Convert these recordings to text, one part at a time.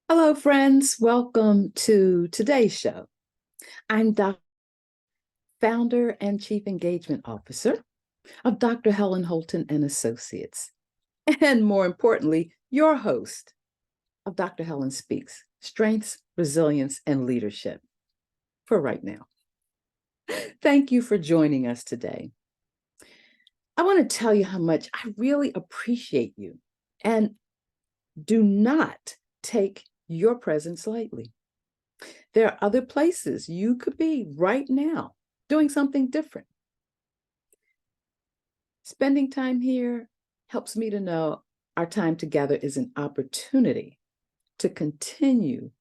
Hello, friends. Welcome to today's show. I'm Dr. Founder and Chief Engagement Officer of Dr. Helen Holton and Associates, and more importantly, your host of Dr. Helen Speaks: Strengths, Resilience, and Leadership for right now. Thank you for joining us today. I want to tell you how much I really appreciate you and do not take your presence lightly. There are other places you could be right now doing something different. Spending time here helps me to know our time together is an opportunity to continue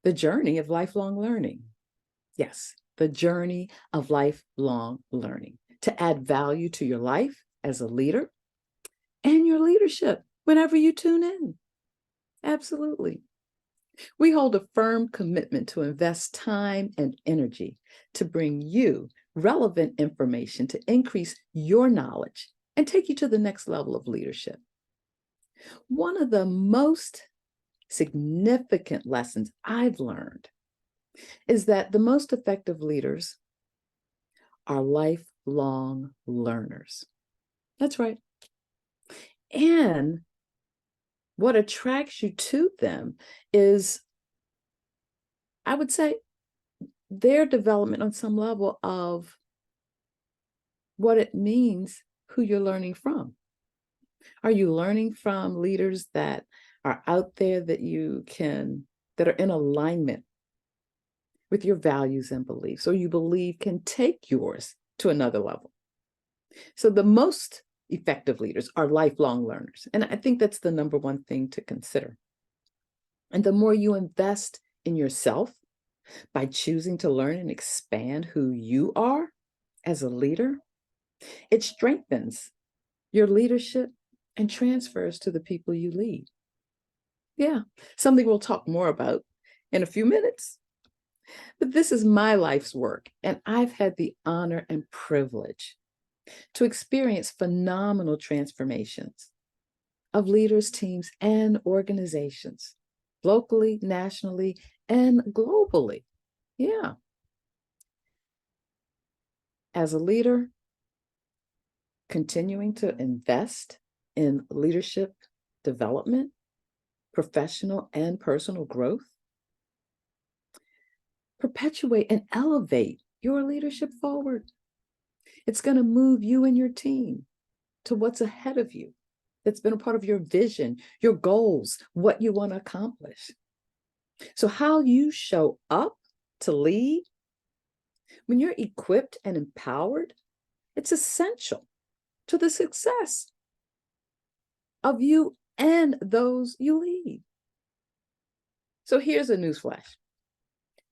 the journey of lifelong learning. Yes, the journey of lifelong learning to add value to your life as a leader and your leadership whenever you tune in. Absolutely. We hold a firm commitment to invest time and energy to bring you relevant information to increase your knowledge and take you to the next level of leadership. One of the most significant lessons I've learned is that the most effective leaders are lifelong learners. That's right. And what attracts you to them is, I would say, their development on some level of what it means, who you're learning from. Are you learning from leaders that are out there that that are in alignment with your values and beliefs, or you believe can take yours to another level? So the most effective leaders are lifelong learners. And I think that's the number one thing to consider. And the more you invest in yourself by choosing to learn and expand who you are as a leader, it strengthens your leadership and transfers to the people you lead. Yeah, something we'll talk more about in a few minutes. But this is my life's work, and I've had the honor and privilege to experience phenomenal transformations of leaders, teams, and organizations, locally, nationally, and globally. Yeah. As a leader, continuing to invest in leadership development, professional and personal growth, perpetuate and elevate your leadership forward. It's going to move you and your team to what's ahead of you, that's been a part of your vision, your goals, what you want to accomplish. So, how you show up to lead, when you're equipped and empowered, it's essential to the success of you and those you lead. So, here's a newsflash: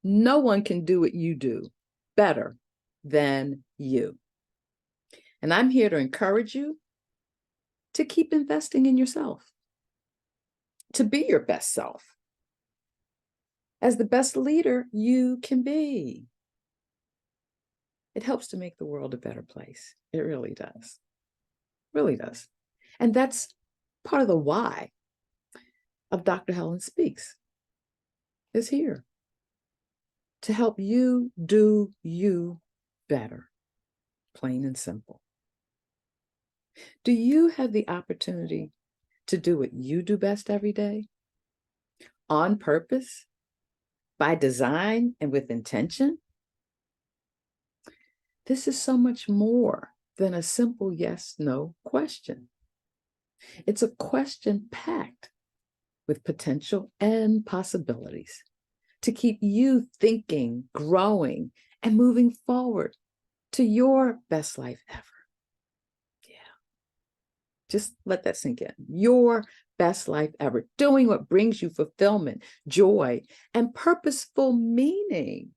no one can do what you do better than you. And I'm here to encourage you to keep investing in yourself, to be your best self, as the best leader you can be. It helps to make the world a better place. It really does. Really does. And that's part of the why of Dr. Helen Speaks, is here to help you do you better, plain and simple. Do you have the opportunity to do what you do best every day, on purpose, by design, and with intention? This is so much more than a simple yes/no question. It's a question packed with potential and possibilities to keep you thinking, growing, and moving forward to your best life ever. Yeah. Just let that sink in. Your best life ever, doing what brings you fulfillment, joy, and purposeful meaning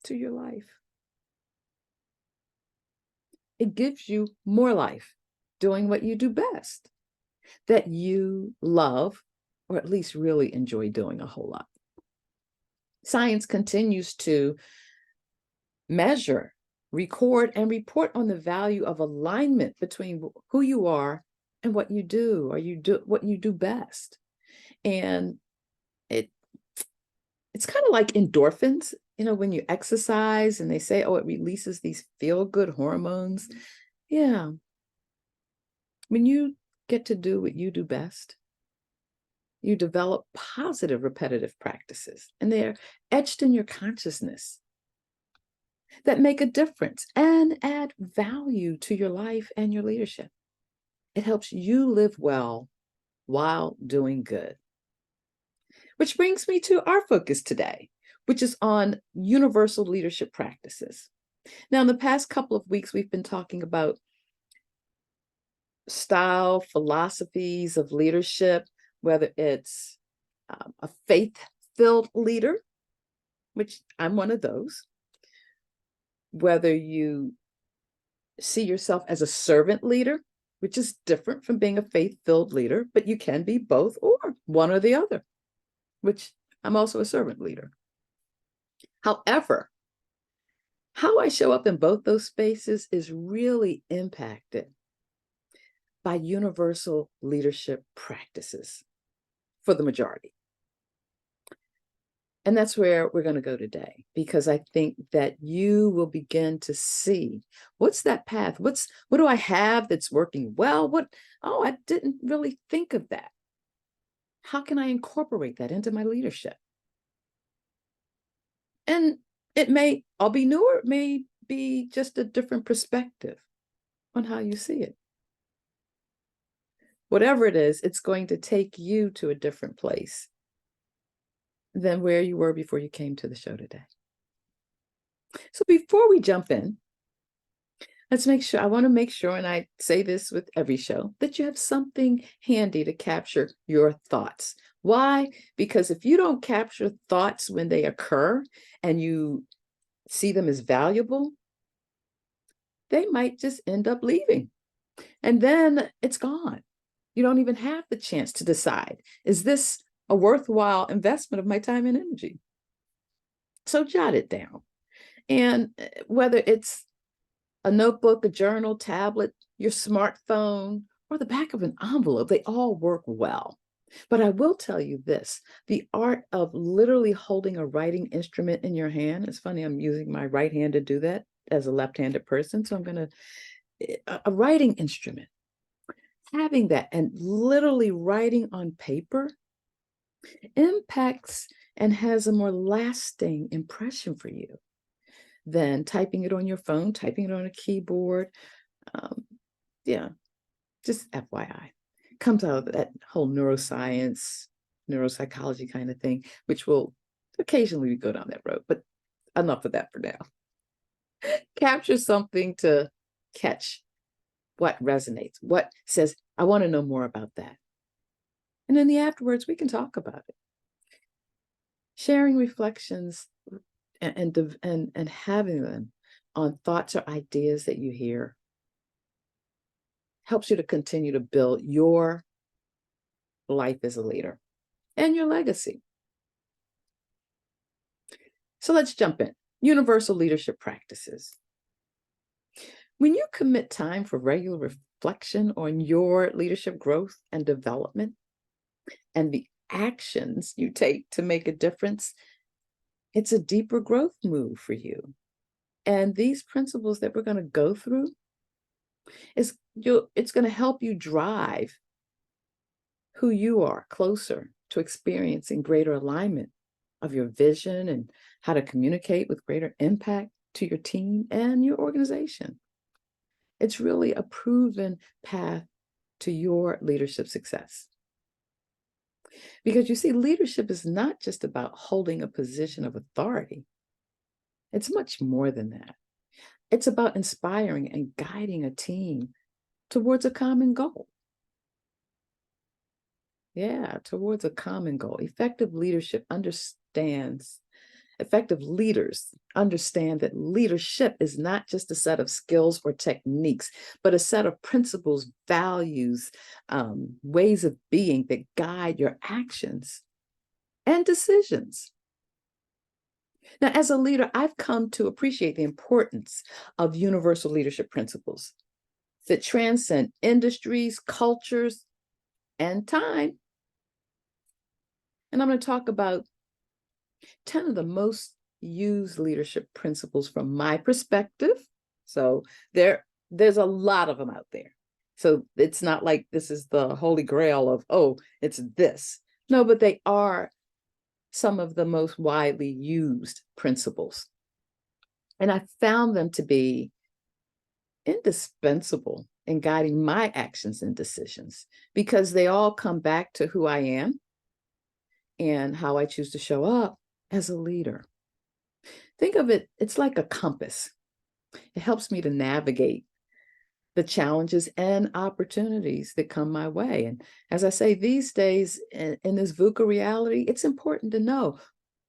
to your life. It gives you more life doing what you do best, that you love, or at least really enjoy doing a whole lot. Science continues to measure, record, and report on the value of alignment between who you are and what you do, or what you do best. And it it's kind of like endorphins, when you exercise and they say, oh, it releases these feel-good hormones. Yeah. When you get to do what you do best, you develop positive repetitive practices, and they're etched in your consciousness that make a difference and add value to your life and your leadership. It helps you live well while doing good. Which brings me to our focus today, which is on universal leadership practices. Now, in the past couple of weeks, we've been talking about style, philosophies of leadership, whether it's a faith-filled leader, which I'm one of those, whether you see yourself as a servant leader, which is different from being a faith-filled leader, but you can be both or one or the other, which I'm also a servant leader. However, how I show up in both those spaces is really impacted by universal leadership practices for the majority. And that's where we're going to go today, because I think that you will begin to see what's that path? What do I have that's working well? Oh, I didn't really think of that. How can I incorporate that into my leadership? And it may all be new, or it may be just a different perspective on how you see it. Whatever it is, it's going to take you to a different place than where you were before you came to the show today. So before we jump in, I want to make sure, and I say this with every show, that you have something handy to capture your thoughts. Why? Because if you don't capture thoughts when they occur and you see them as valuable, they might just end up leaving. And then it's gone. You don't even have the chance to decide, is this a worthwhile investment of my time and energy? So jot it down. And whether it's a notebook, a journal, tablet, your smartphone, or the back of an envelope, they all work well. But I will tell you this, the art of literally holding a writing instrument in your hand, it's funny, I'm using my right hand to do that as a left-handed person, so a writing instrument, having that and literally writing on paper impacts and has a more lasting impression for you than typing it on your phone, typing it on a keyboard. Yeah, just FYI. Comes out of that whole neuroscience, neuropsychology kind of thing, which will occasionally go down that road, but enough of that for now. Capture something to catch what resonates, what says, I want to know more about that. And in the afterwards, we can talk about it. Sharing reflections and having them on thoughts or ideas that you hear helps you to continue to build your life as a leader and your legacy. So let's jump in. Universal leadership practices. When you commit time for regular reflection on your leadership growth and development and the actions you take to make a difference, it's a deeper growth move for you. And these principles that we're going to go through, it's going to help you drive who you are closer to experiencing greater alignment of your vision and how to communicate with greater impact to your team and your organization. It's really a proven path to your leadership success. Because you see, leadership is not just about holding a position of authority. It's much more than that. It's about inspiring and guiding a team towards a common goal. Yeah, towards a common goal. Effective leaders understand that leadership is not just a set of skills or techniques, but a set of principles, values, ways of being that guide your actions and decisions. Now, as a leader, I've come to appreciate the importance of universal leadership principles that transcend industries, cultures, and time. And I'm going to talk about 10 of the most used leadership principles from my perspective. So there's a lot of them out there. So it's not like this is the holy grail of, oh, it's this. No, but they are some of the most widely used principles. And I found them to be indispensable in guiding my actions and decisions because they all come back to who I am and how I choose to show up as a leader. Think of it, it's like a compass. It helps me to navigate the challenges and opportunities that come my way. And as I say, these days in this VUCA reality, it's important to know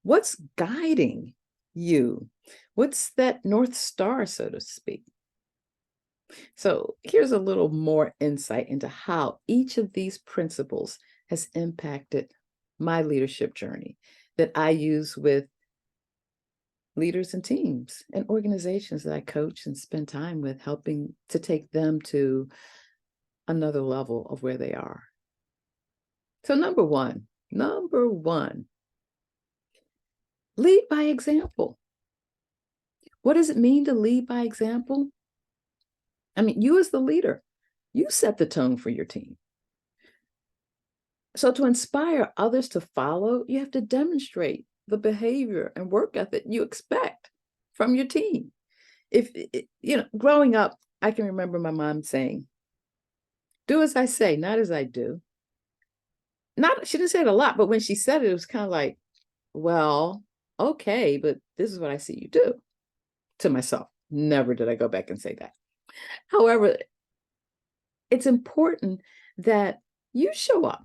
what's guiding you. What's that North Star, so to speak? So here's a little more insight into how each of these principles has impacted my leadership journey that I use with leaders and teams and organizations that I coach and spend time with, helping to take them to another level of where they are. So number one, lead by example. What does it mean to lead by example? I mean, you as the leader, you set the tone for your team. So to inspire others to follow, you have to demonstrate the behavior and work ethic you expect from your team. If growing up, I can remember my mom saying, "Do as I say, not as I do." She didn't say it a lot, but when she said it, it was kind of like, well, okay, but this is what I see you do. To myself, never did I go back and say that. However, it's important that you show up.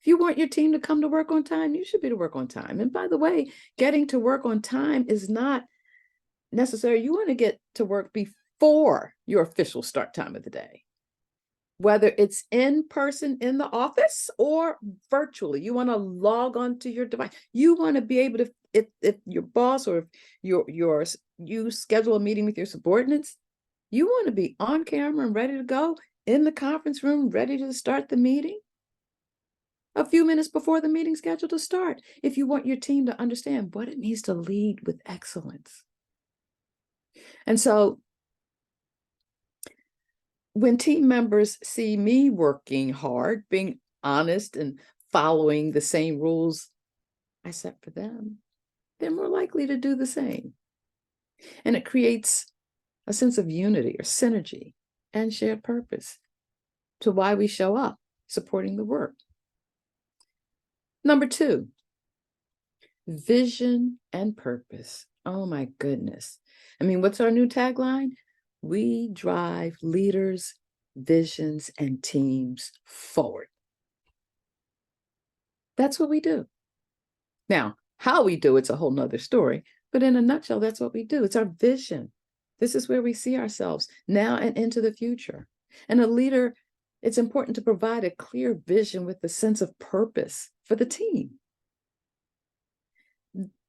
If you want your team to come to work on time, you should be to work on time. And by the way, getting to work on time is not necessary. You want to get to work before your official start time of the day, whether it's in person in the office or virtually. You want to log on to your device. You want to be able to, if your boss or if you schedule a meeting with your subordinates, you want to be on camera and ready to go in the conference room, ready to start the meeting a few minutes before the meeting scheduled to start, if you want your team to understand what it means to lead with excellence. And so when team members see me working hard, being honest and following the same rules I set for them, they're more likely to do the same. And it creates a sense of unity or synergy and shared purpose to why we show up supporting the work. Number two, vision and purpose. Oh my goodness. I mean, what's our new tagline? We drive leaders, visions, and teams forward. That's what we do. Now, how we do it's a whole nother story, but in a nutshell, that's what we do. It's our vision. This is where we see ourselves now and into the future. And a leader, it's important to provide a clear vision with a sense of purpose for the team.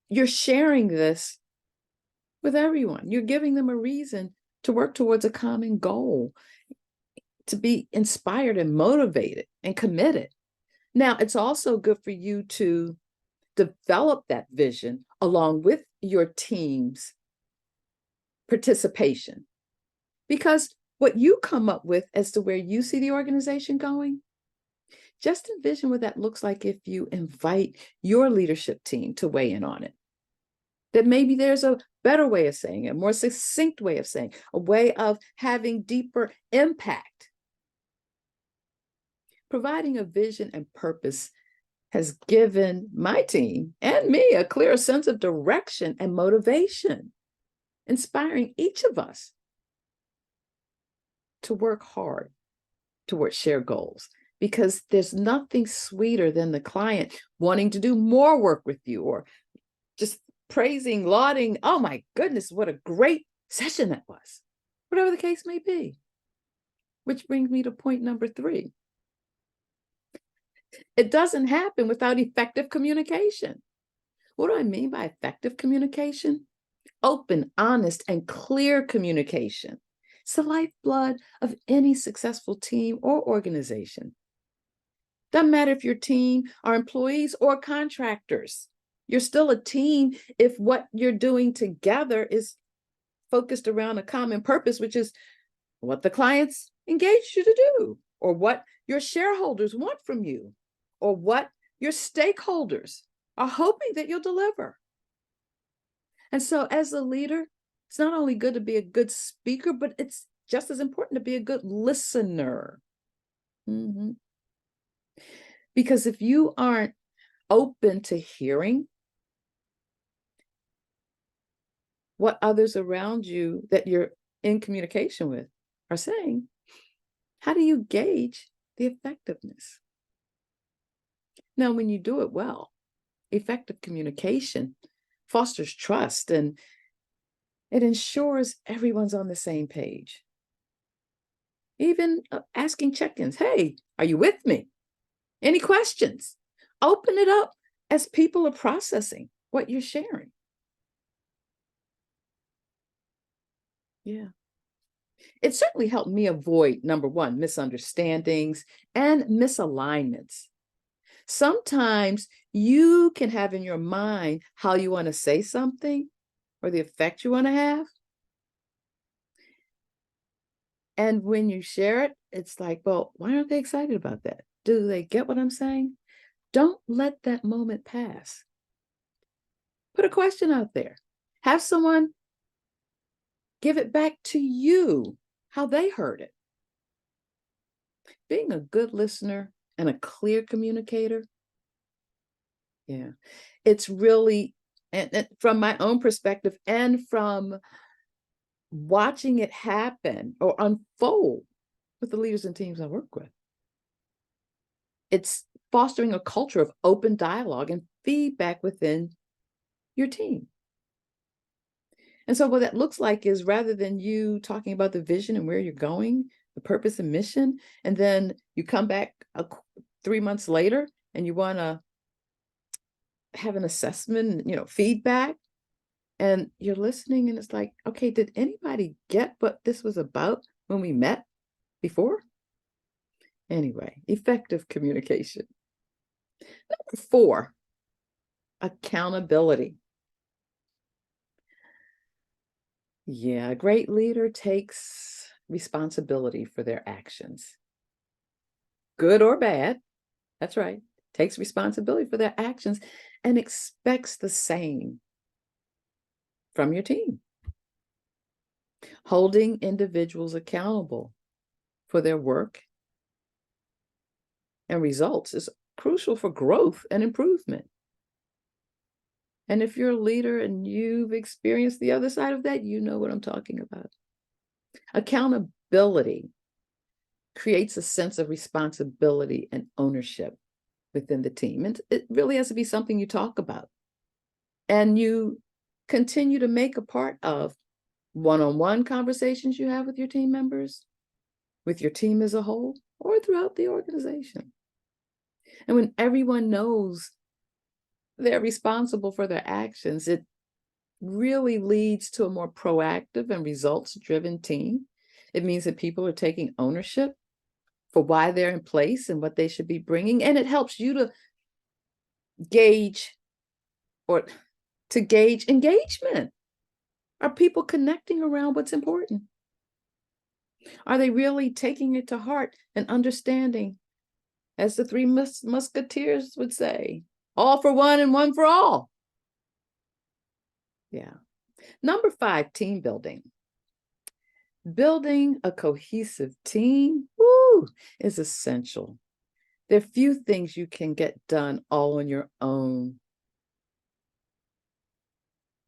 You're sharing this with everyone. You're giving them a reason to work towards a common goal, to be inspired and motivated and committed. Now, it's also good for you to develop that vision along with your team's participation, because what you come up with as to where you see the organization going, just envision what that looks like if you invite your leadership team to weigh in on it. That maybe there's a better way of saying it, a more succinct way of saying, a way of having deeper impact. Providing a vision and purpose has given my team and me a clear sense of direction and motivation, inspiring each of us to work hard towards shared goals, because there's nothing sweeter than the client wanting to do more work with you or just praising, lauding, oh my goodness, what a great session that was, whatever the case may be. Which brings me to point number three. It doesn't happen without effective communication. What do I mean by effective communication? Open, honest, and clear communication. It's the lifeblood of any successful team or organization. Doesn't matter if your team are employees or contractors. You're still a team if what you're doing together is focused around a common purpose, which is what the clients engaged you to do, or what your shareholders want from you, or what your stakeholders are hoping that you'll deliver. And so as a leader, it's not only good to be a good speaker, but it's just as important to be a good listener. Because if you aren't open to hearing what others around you that you're in communication with are saying, how do you gauge the effectiveness? Now, when you do it well, effective communication fosters trust and it ensures everyone's on the same page. Even asking check-ins, hey, are you with me? Any questions? Open it up as people are processing what you're sharing. Yeah. It certainly helped me avoid, number one, misunderstandings and misalignments. Sometimes you can have in your mind how you want to say something or the effect you want to have. And when you share it, it's like, well, why aren't they excited about that? Do they get what I'm saying? Don't let that moment pass. Put a question out there. Have someone give it back to you how they heard it. Being a good listener and a clear communicator, yeah, it's really, and from my own perspective and from watching it happen or unfold with the leaders and teams I work with, it's fostering a culture of open dialogue and feedback within your team. And so what that looks like is rather than you talking about the vision and where you're going, the purpose and mission, and then you come back 3 months later and you want to have an assessment, feedback, and you're listening and it's like, okay, did anybody get what this was about when we met before? Anyway, effective communication. Number 4, accountability. Yeah, a great leader takes responsibility for their actions, good or bad. That's right. Takes responsibility for their actions and expects the same from your team. Holding individuals accountable for their work and results is crucial for growth and improvement. And if you're a leader and you've experienced the other side of that, you know what I'm talking about. Accountability creates a sense of responsibility and ownership within the team. And it really has to be something you talk about. And you continue to make a part of one-on-one conversations you have with your team members, with your team as a whole, or throughout the organization. And when everyone knows they're responsible for their actions, it really leads to a more proactive and results-driven team. It means that people are taking ownership for why they're in place and what they should be bringing. And it helps you to gauge engagement. Are people connecting around what's important? Are they really taking it to heart and understanding, as the three musketeers would say, all for one and one for all? Yeah. Number 5, team building. Building a cohesive team, is essential. There are few things you can get done all on your own.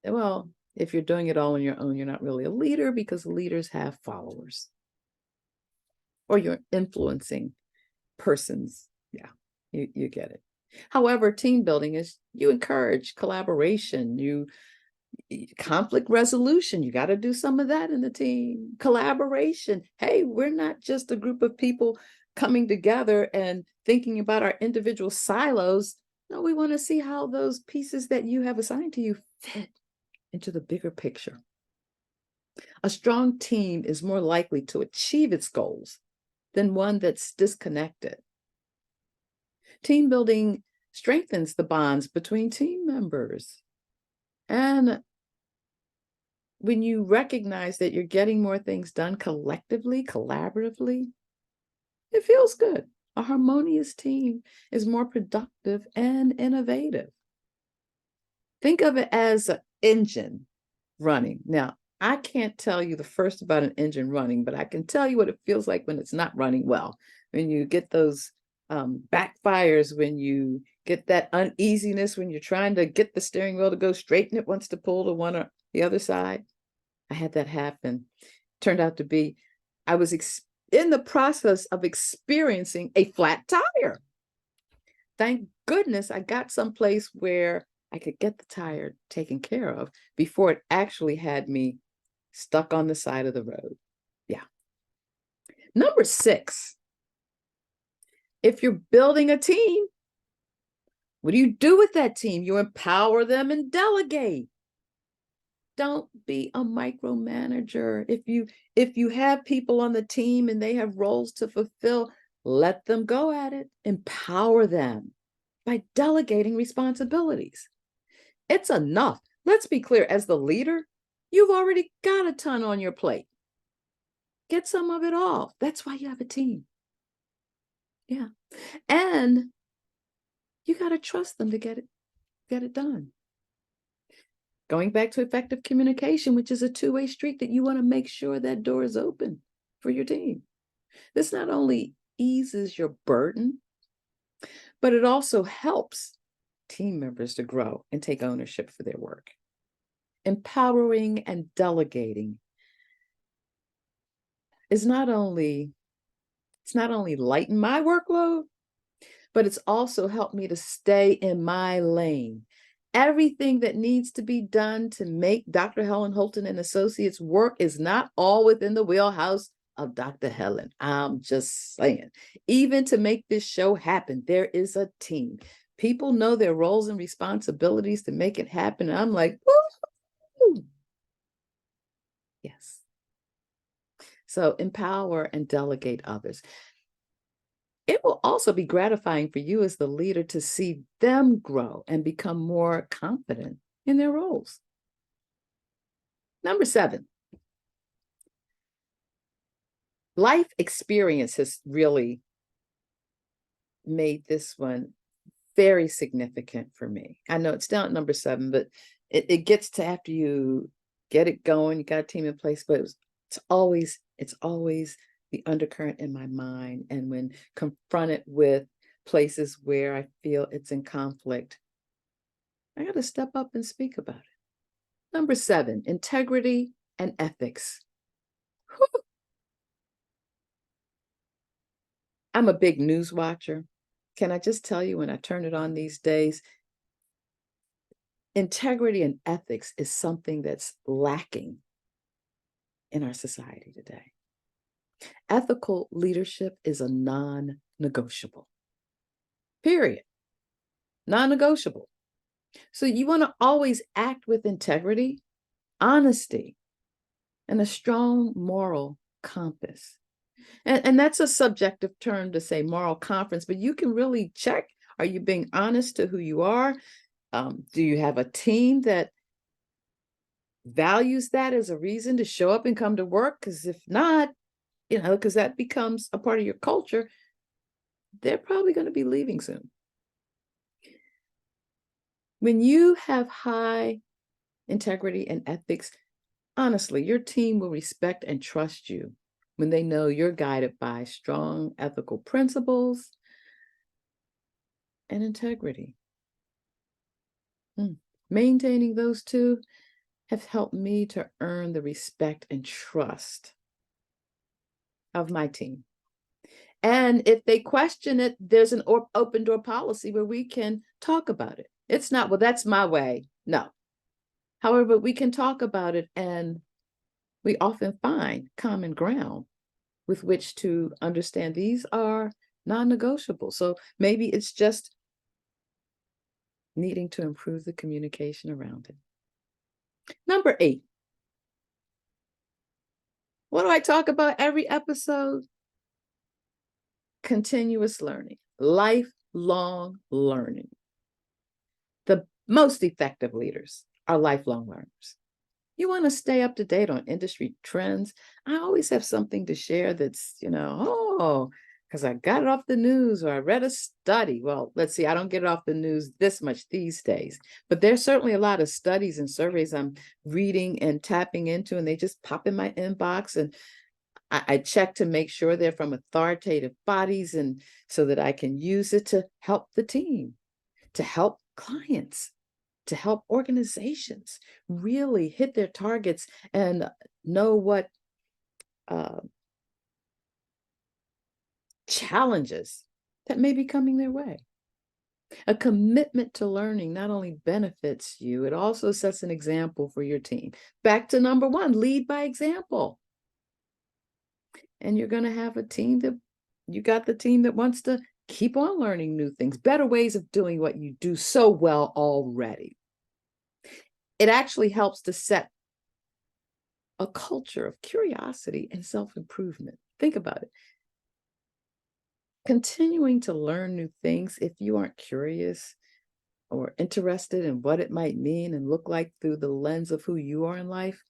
Well, if you're doing it all on your own, you're not really a leader because leaders have followers. Or you're influencing persons. Yeah, you get it. However, team building is you encourage collaboration, conflict resolution. You got to do some of that in the team. Collaboration. Hey, we're not just a group of people coming together and thinking about our individual silos. No, we want to see how those pieces that you have assigned to you fit into the bigger picture. A strong team is more likely to achieve its goals than one that's disconnected. Team building strengthens the bonds between team members. And when you recognize that you're getting more things done collectively, collaboratively, it feels good. A harmonious team is more productive and innovative. Think of it as an engine running. Now, I can't tell you the first about an engine running, but I can tell you what it feels like when it's not running well. When you get those backfires, when you get that uneasiness, when you're trying to get the steering wheel to go straight and it wants to pull to one or the other side. I had that happen. Turned out to be, I was in the process of experiencing a flat tire. Thank goodness I got someplace where I could get the tire taken care of before it actually had me stuck on the side of the road. Yeah. Number 6, if you're building a team, what do you do with that team? You empower them and delegate. Don't be a micromanager. If you have people on the team and they have roles to fulfill, let them go at it. Empower them by delegating responsibilities. It's enough. Let's be clear, as the leader, you've already got a ton on your plate. Get some of it off. That's why you have a team. Yeah. And you got to trust them to get it done. Going back to effective communication, which is a two-way street that you want to make sure that door is open for your team. This not only eases your burden, but it also helps team members to grow and take ownership for their work. Empowering and delegating is not only lighten my workload, but it's also helped me to stay in my lane. Everything that needs to be done to make Dr. Helen Holton and Associates work is not all within the wheelhouse of Dr. Helen. I'm just saying. Even to make this show happen, there is a team. People know their roles and responsibilities to make it happen. And I'm like, woo! Yes. So empower and delegate others. It will also be gratifying for you as the leader to see them grow and become more confident in their roles. Number 7, life experience has really made this one very significant for me. I know it's down at number 7, but it gets to after you get it going, you got a team in place, but it's always the undercurrent in my mind. And when confronted with places where I feel it's in conflict, I got to step up and speak about it. Number 7, integrity and ethics. Whew. I'm a big news watcher. Can I just tell you, when I turn it on these days, integrity and ethics is something that's lacking in our society today. Ethical leadership is a non-negotiable. Period. Non-negotiable. So you want to always act with integrity, honesty, and a strong moral compass. And that's a subjective term to say moral compass, but you can really check, are you being honest to who you are? Do you have a team that values that as a reason to show up and come to work? Because if not, because that becomes a part of your culture, they're probably going to be leaving soon. When you have high integrity and ethics, honestly, your team will respect and trust you when they know you're guided by strong ethical principles and integrity. Maintaining those two have helped me to earn the respect and trust of my team. And if they question it, there's an open door policy where we can talk about it. It's not, well, that's my way. No. However, we can talk about it, and we often find common ground with which to understand these are non-negotiable. So maybe it's just needing to improve the communication around it. Number 8. What do I talk about every episode? Continuous learning, lifelong lifelong learning. The most effective leaders are lifelong learners. You want to stay up to date on industry trends. I always have something to share that's, because I got it off the news or I read a study. Well, let's see, I don't get it off the news this much these days, but there's certainly a lot of studies and surveys I'm reading and tapping into, and they just pop in my inbox. And I check to make sure they're from authoritative bodies, and so that I can use it to help the team, to help clients, to help organizations really hit their targets and know what challenges that may be coming their way. A commitment to learning not only benefits you, it also sets an example for your team. Back to number one, lead by example. And you're going to have a team you got the team that wants to keep on learning new things, better ways of doing what you do so well already. It actually helps to set a culture of curiosity and self-improvement. Think about it. Continuing to learn new things, if you aren't curious or interested in what it might mean and look like through the lens of who you are in life,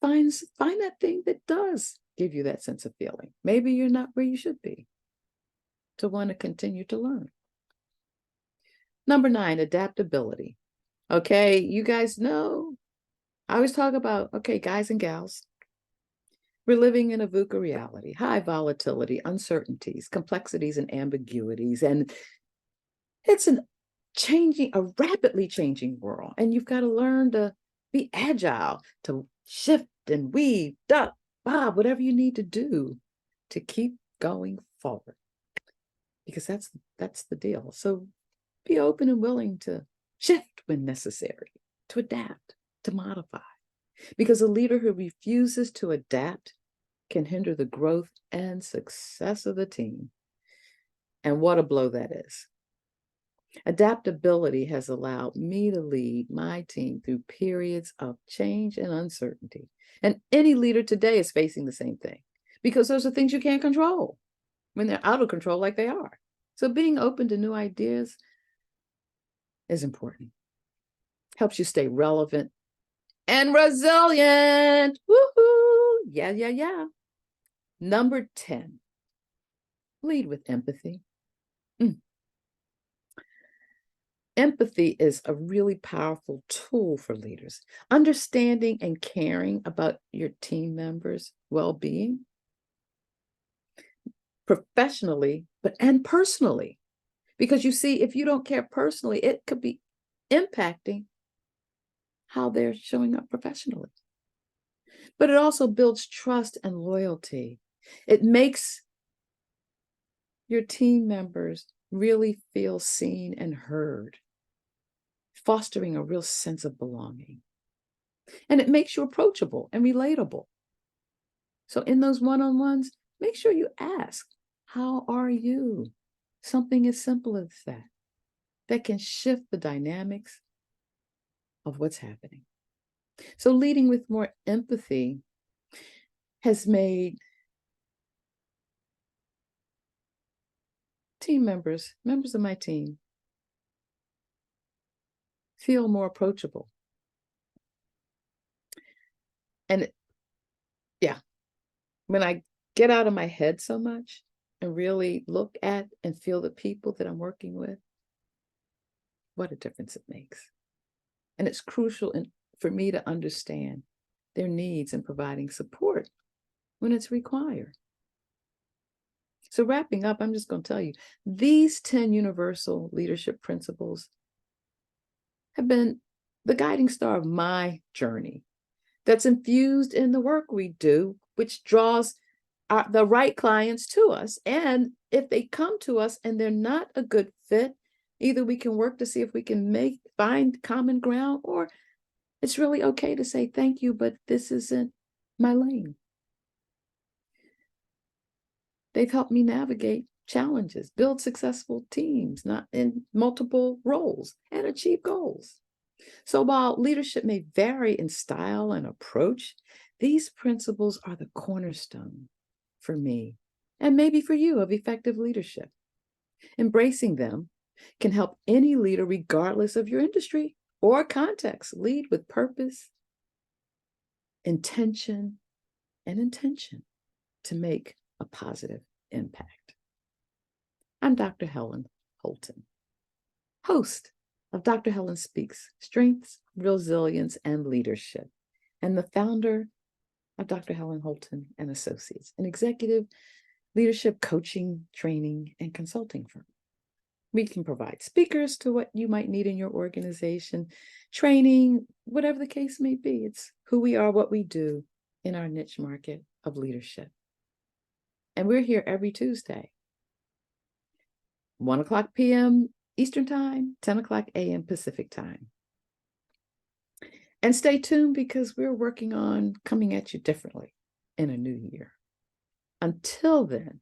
find that thing that does give you that sense of feeling. Maybe you're not where you should be to want to continue to learn. Number 9, adaptability. Okay, you guys know, I always talk about, okay, guys and gals, we're living in a VUCA reality, high volatility, uncertainties, complexities, and ambiguities. And it's a rapidly changing world. And you've got to learn to be agile, to shift and weave, duck, bob, whatever you need to do to keep going forward. Because that's the deal. So be open and willing to shift when necessary, to adapt, to modify. Because a leader who refuses to adapt can hinder the growth and success of the team. And what a blow that is. Adaptability has allowed me to lead my team through periods of change and uncertainty. And any leader today is facing the same thing, because those are things you can't control when they're out of control like they are. So being open to new ideas is important. Helps you stay relevant and resilient. Woohoo! Yeah. Number 10, lead with empathy. Empathy is a really powerful tool for leaders. Understanding and caring about your team members' well-being, professionally, and personally. Because you see, if you don't care personally, it could be impacting how they're showing up professionally. But it also builds trust and loyalty. It makes your team members really feel seen and heard, fostering a real sense of belonging. And it makes you approachable and relatable. So in those one-on-ones, make sure you ask, how are you? Something as simple as that can shift the dynamics of what's happening. So leading with more empathy has made team members of my team, feel more approachable. And when I get out of my head so much and really look at and feel the people that I'm working with, what a difference it makes. And it's crucial for me to understand their needs and providing support when it's required. So wrapping up, I'm just going to tell you, these 10 universal leadership principles have been the guiding star of my journey that's infused in the work we do, which draws the right clients to us. And if they come to us and they're not a good fit, either we can work to see if we can find common ground, or it's really okay to say, thank you, but this isn't my lane. They've helped me navigate challenges, build successful teams, not in multiple roles, and achieve goals. So while leadership may vary in style and approach, these principles are the cornerstone for me, and maybe for you, of effective leadership. Embracing them can help any leader, regardless of your industry or context, lead with purpose, intention, and intention to make a positive impact. I'm Dr. Helen Holton, host of Dr. Helen Speaks, Strengths, Resilience, and Leadership, and the founder of Dr. Helen Holton and Associates, an executive leadership coaching, training, and consulting firm. We can provide speakers to what you might need in your organization, training, whatever the case may be. It's who we are, what we do in our niche market of leadership. And we're here every Tuesday, 1 o'clock p.m. Eastern Time, 10 o'clock a.m. Pacific Time. And stay tuned because we're working on coming at you differently in a new year. Until then,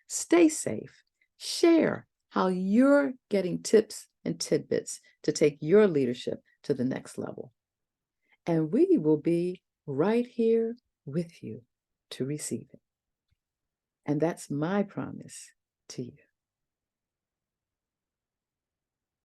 stay safe. Share how you're getting tips and tidbits to take your leadership to the next level. And we will be right here with you to receive it. And that's my promise to you.